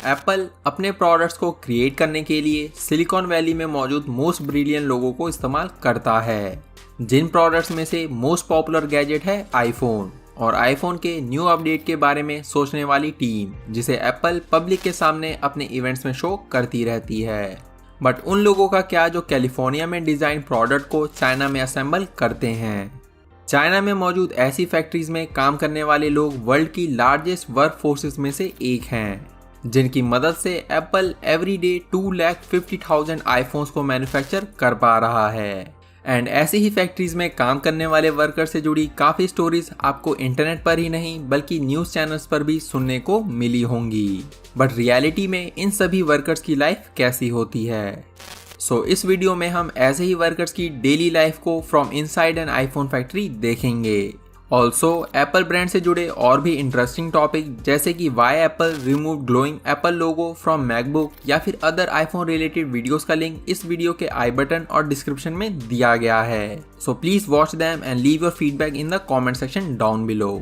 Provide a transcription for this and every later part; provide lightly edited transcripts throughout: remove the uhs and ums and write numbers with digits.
Apple अपने products को create करने के लिए सिलिकॉन वैली में मौजूद मोस्ट ब्रिलियंट लोगों को इस्तेमाल करता है, जिन प्रोडक्ट्स में से मोस्ट पॉपुलर गैजेट है आईफोन, और आईफोन के न्यू अपडेट के बारे में सोचने वाली टीम जिसे एप्पल पब्लिक के सामने अपने इवेंट्स में शो करती रहती है। बट उन लोगों का क्या जो कैलिफोर्निया में डिज़ाइन प्रोडक्ट को चाइना में असेंबल करते हैं। चाइना में मौजूद ऐसी फैक्ट्रीज में काम करने वाले लोग वर्ल्ड की लार्जेस्ट वर्क फोर्सेस में से एक हैं, जिनकी मदद से एप्पल एवरी डे 250,000 आईफोन्स को मैन्युफैक्चर कर पा रहा है। एंड ऐसी ही फैक्ट्रीज में काम करने वाले वर्कर से जुड़ी काफ़ी स्टोरीज आपको इंटरनेट पर ही नहीं बल्कि न्यूज़ चैनल्स पर भी सुनने को मिली होंगी। बट रियलिटी में इन सभी वर्कर्स की लाइफ कैसी होती है? सो इस वीडियो में हम ऐसे ही वर्कर्स की डेली लाइफ को from inside an iPhone factory देखेंगे। ऑल्सो एप्पल ब्रांड से जुड़े और भी इंटरेस्टिंग टॉपिक जैसे कि Y Apple remove glowing Apple logo from MacBook या फिर अदर आईफोन रिलेटेड वीडियोस का लिंक इस वीडियो के आई बटन और डिस्क्रिप्शन में दिया गया है। So please watch them and leave your feedback in the comment section down below.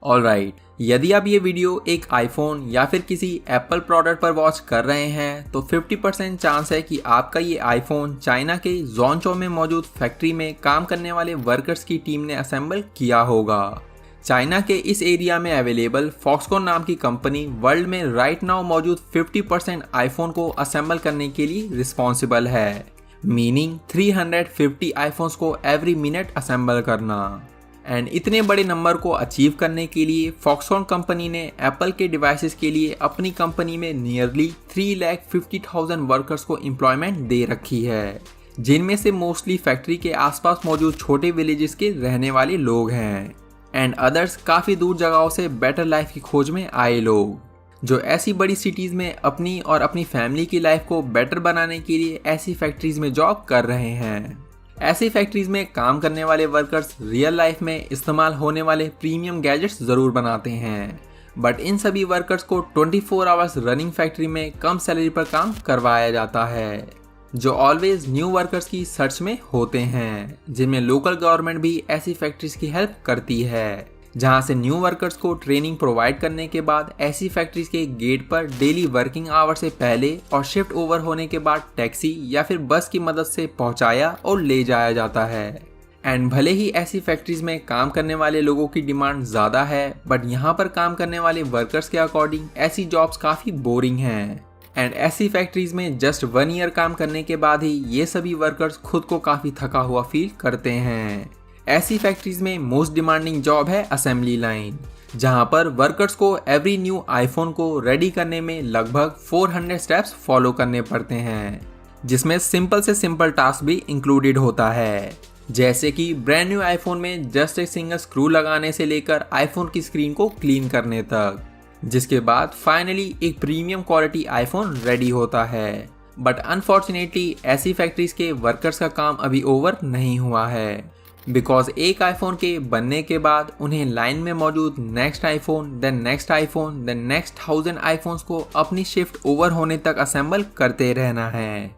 Alright, यदि आप ये वीडियो एक आईफोन या फिर किसी एप्पल प्रोडक्ट पर वॉच कर रहे हैं तो 50% चांस है कि आपका ये आईफोन चाइना के ज़ोंचो में मौजूद फैक्ट्री में काम करने वाले वर्कर्स की टीम ने असेंबल किया होगा। चाइना के इस एरिया में अवेलेबल फॉक्सकॉन नाम की कंपनी वर्ल्ड में राइट नाउ मौजूद 50% आईफोन को असेंबल करने के लिए रिस्पॉन्सिबल है, मीनिंग 350 आईफोन्स को एवरी मिनट असेंबल करना। एंड इतने बड़े नंबर को अचीव करने के लिए फॉक्सकॉन कंपनी ने एप्पल के डिवाइसेस के लिए अपनी कंपनी में नियरली 350,000 वर्कर्स को एम्प्लॉयमेंट दे रखी है, जिनमें से मोस्टली फैक्ट्री के आसपास मौजूद छोटे विलेजेस के रहने वाले लोग हैं एंड अदर्स काफ़ी दूर जगहों से बेटर लाइफ की खोज में आए लोग, जो ऐसी बड़ी सिटीज़ में अपनी और अपनी फैमिली की लाइफ को बेटर बनाने के लिए ऐसी फैक्ट्रीज में जॉब कर रहे हैं। ऐसी फैक्ट्रीज में काम करने वाले वर्कर्स रियल लाइफ में इस्तेमाल होने वाले प्रीमियम गैजेट्स ज़रूर बनाते हैं, बट इन सभी वर्कर्स को 24 आवर्स रनिंग फैक्ट्री में कम सैलरी पर काम करवाया जाता है, जो ऑलवेज न्यू वर्कर्स की सर्च में होते हैं, जिनमें लोकल गवर्नमेंट भी ऐसी फैक्ट्रीज की हेल्प करती है, जहां से न्यू वर्कर्स को ट्रेनिंग प्रोवाइड करने के बाद ऐसी फैक्ट्रीज के गेट पर डेली वर्किंग आवर से पहले और शिफ्ट ओवर होने के बाद टैक्सी या फिर बस की मदद से पहुंचाया और ले जाया जाता है। एंड भले ही ऐसी फैक्ट्रीज में काम करने वाले लोगों की डिमांड ज़्यादा है, बट यहाँ पर काम करने वाले वर्कर्स के अकॉर्डिंग ऐसी जॉब्स काफ़ी बोरिंग हैं। एंड ऐसी फैक्ट्रीज में जस्ट 1 ईयर काम करने के बाद ही ये सभी वर्कर्स खुद को काफ़ी थका हुआ फील करते हैं। ऐसी फैक्ट्रीज में मोस्ट डिमांडिंग जॉब है असेंबली लाइन, जहां पर वर्कर्स को एवरी न्यू आईफोन को रेडी करने में लगभग 400 स्टेप्स फॉलो करने पड़ते हैं, जिसमें सिंपल से सिंपल टास्क भी इंक्लूडेड होता है, जैसे कि ब्रांड न्यू आईफोन में जस्ट एक सिंगल स्क्रू लगाने से लेकर आईफोन की स्क्रीन को क्लीन करने तक, जिसके बाद फाइनली एक प्रीमियम क्वालिटी आईफोन रेडी होता है। बट अनफॉर्चुनेटली ऐसी फैक्ट्रीज के वर्कर्स का काम अभी ओवर नहीं हुआ है, बिकॉज एक आईफोन के बनने के बाद उन्हें लाइन में मौजूद next iPhone then next iPhone then next 1000 iPhones को अपनी शिफ्ट ओवर होने तक असेंबल करते रहना है।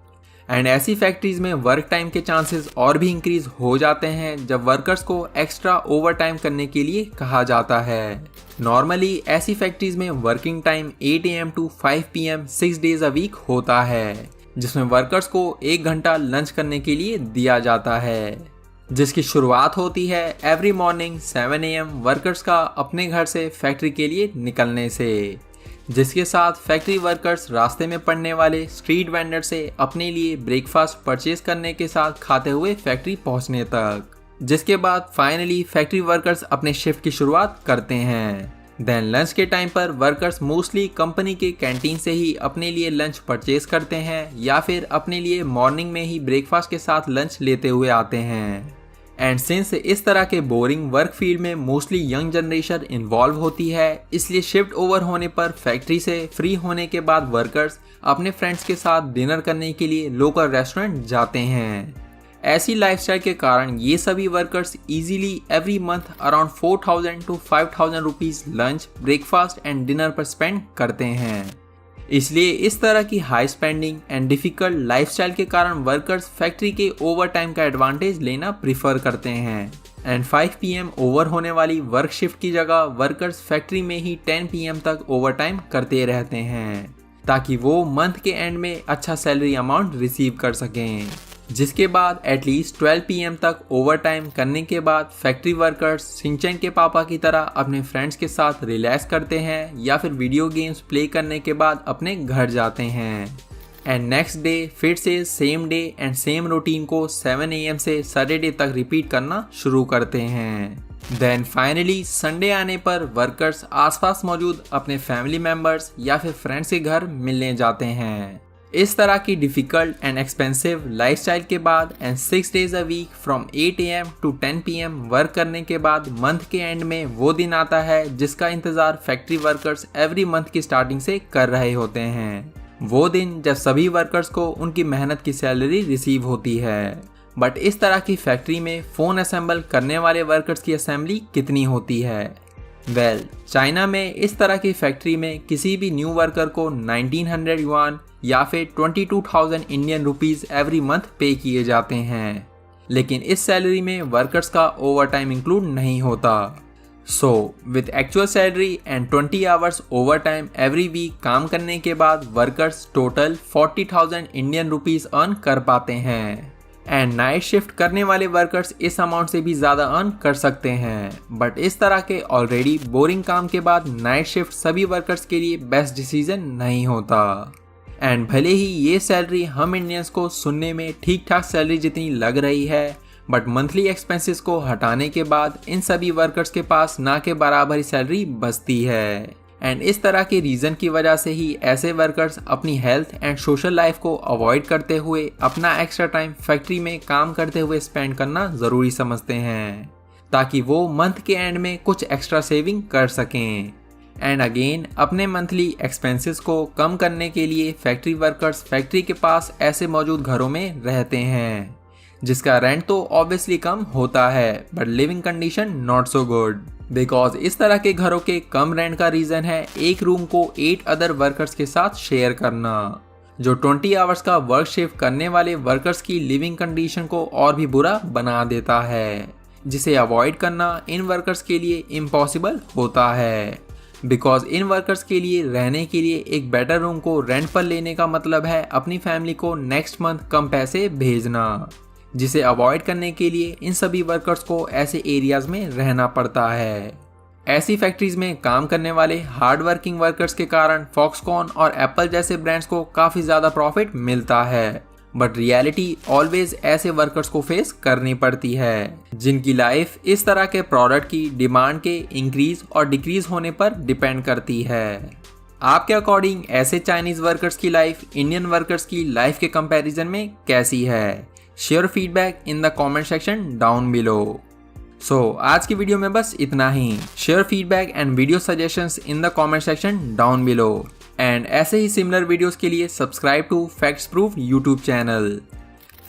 एंड ऐसी फैक्ट्रीज में वर्क टाइम के चांसेस और भी इंक्रीज हो जाते हैं जब वर्कर्स को एक्स्ट्रा ओवर टाइम करने के लिए कहा जाता है। नॉर्मली ऐसी फैक्ट्रीज में working time 8 AM to 5 PM 6 days a week होता है, जिसमें वर्कर्स को 1 घंटा लंच करने के लिए दिया जाता है, जिसकी शुरुआत होती है एवरी मॉर्निंग 7 AM वर्कर्स का अपने घर से फैक्ट्री के लिए निकलने से, जिसके साथ फैक्ट्री वर्कर्स रास्ते में पड़ने वाले स्ट्रीट वेंडर से अपने लिए ब्रेकफास्ट परचेज करने के साथ खाते हुए फैक्ट्री पहुंचने तक, जिसके बाद फाइनली फैक्ट्री वर्कर्स अपने शिफ्ट की शुरुआत करते हैं। देन लंच के टाइम पर वर्कर्स मोस्टली कंपनी के कैंटीन से ही अपने लिए लंच परचेज करते हैं या फिर अपने लिए मॉर्निंग में ही ब्रेकफास्ट के साथ लंच लेते हुए आते हैं। एंड सिंस इस तरह के बोरिंग वर्क फील्ड में मोस्टली यंग जनरेशन इन्वॉल्व होती है, इसलिए शिफ्ट ओवर होने पर फैक्ट्री से फ्री होने के बाद वर्कर्स अपने फ्रेंड्स के साथ डिनर करने के लिए लोकल रेस्टोरेंट जाते हैं। ऐसी लाइफस्टाइल के कारण ये सभी workers easily every month around 4000 to 5000 rupees lunch, breakfast and dinner पर स्पेंड करते हैं। इसलिए इस तरह की high spending and difficult lifestyle के कारण वर्कर्स फैक्ट्री के ओवर टाइम का एडवांटेज लेना प्रिफर करते हैं, एंड 5 PM ओवर होने वाली वर्क शिफ्ट की जगह वर्कर्स फैक्ट्री में ही 10 PM तक ओवर टाइम करते रहते हैं ताकि वो मंथ के एंड में अच्छा सैलरी अमाउंट रिसीव कर सकें। जिसके बाद एटलीस्ट 12 PM तक ओवर टाइम करने के बाद फैक्ट्री वर्कर्स शिनचैन के पापा की तरह अपने फ्रेंड्स के साथ रिलैक्स करते हैं या फिर वीडियो गेम्स प्ले करने के बाद अपने घर जाते हैं। एंड नेक्स्ट डे फिर से same day and same routine को 7 AM से सैटरडे तक रिपीट करना शुरू करते हैं। देन फाइनली संडे आने पर वर्कर्स आसपास मौजूद अपने फैमिली मेंबर्स या फिर फ्रेंड्स के घर मिलने जाते हैं। इस तरह की डिफिकल्ट एंड एक्सपेंसिव लाइफस्टाइल के बाद and 6 days a week from 8 AM to 10 PM work करने के बाद मंथ के एंड में वो दिन आता है जिसका इंतजार फैक्ट्री वर्कर्स एवरी मंथ की स्टार्टिंग से कर रहे होते हैं। वो दिन जब सभी वर्कर्स को उनकी मेहनत की सैलरी रिसीव होती है। बट इस तरह की फैक्ट्री में फ़ोन असेंबल करने वाले वर्कर्स की असेंबली कितनी होती है? चाइना में इस तरह की फैक्ट्री में किसी भी न्यू वर्कर को 1900 युआन या फिर 22,000 इंडियन रुपीस एवरी मंथ पे किए जाते हैं, लेकिन इस सैलरी में वर्कर्स का ओवर टाइम इंक्लूड नहीं होता। So with actual salary and 20 hours overtime every week काम करने के बाद workers total 40,000 Indian rupees earn कर पाते हैं। एंड नाइट शिफ्ट करने वाले वर्कर्स इस अमाउंट से भी ज़्यादा अर्न कर सकते हैं। बट इस तरह के ऑलरेडी बोरिंग काम के बाद नाइट शिफ्ट सभी वर्कर्स के लिए बेस्ट डिसीजन नहीं होता। एंड भले ही ये सैलरी हम इंडियंस को सुनने में ठीक ठाक सैलरी जितनी लग रही है, बट मंथली एक्सपेंसेस को हटाने के बाद इन सभी वर्कर्स के पास ना के बराबर ही सैलरी बचती है। एंड इस तरह के रीज़न की वजह से ही ऐसे वर्कर्स अपनी हेल्थ एंड सोशल लाइफ को अवॉइड करते हुए अपना एक्स्ट्रा टाइम फैक्ट्री में काम करते हुए स्पेंड करना ज़रूरी समझते हैं ताकि वो मंथ के एंड में कुछ एक्स्ट्रा सेविंग कर सकें। एंड अगेन अपने मंथली एक्सपेंसेस को कम करने के लिए फैक्ट्री वर्कर्स फैक्ट्री के पास ऐसे मौजूद घरों में रहते हैं जिसका रेंट तो ऑब्वियसली कम होता है but living condition not so good. Because इस तरह के घरों के कम रेंट का रीज़न है एक रूम को 8 अदर वर्कर्स के साथ शेयर करना, जो 20 आवर्स का वर्क शिफ्ट करने वाले वर्कर्स की लिविंग कंडीशन को और भी बुरा बना देता है, जिसे अवॉइड करना इन वर्कर्स के लिए इम्पॉसिबल होता है। बिकॉज इन वर्कर्स के लिए रहने के लिए एक बेटर रूम को रेंट पर लेने का मतलब है अपनी फैमिली को नेक्स्ट मंथ कम पैसे भेजना, जिसे अवॉइड करने के लिए इन सभी वर्कर्स को ऐसे एरियाज में रहना पड़ता है। ऐसी फैक्ट्रीज में काम करने वाले हार्ड वर्किंग वर्कर्स के कारण फॉक्सकॉन और एप्पल जैसे ब्रांड्स को काफ़ी ज़्यादा प्रॉफिट मिलता है, बट रियलिटी ऑलवेज ऐसे वर्कर्स को फेस करनी पड़ती है जिनकी लाइफ इस तरह के प्रोडक्ट की डिमांड के इंक्रीज और डिक्रीज होने पर डिपेंड करती है। आपके अकॉर्डिंग ऐसे चाइनीज़ वर्कर्स की लाइफ इंडियन वर्कर्स की लाइफ के कंपैरिजन में कैसी है? Share feedback in the comment section down below. So आज की वीडियो में बस इतना ही। Share feedback and video suggestions in the comment section down below and ऐसे ही सिमिलर वीडियोस के लिए subscribe to Facts Proof YouTube channel.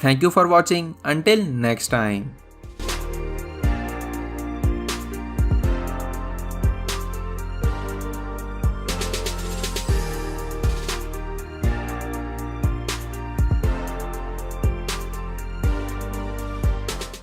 Thank you for watching. Until next time.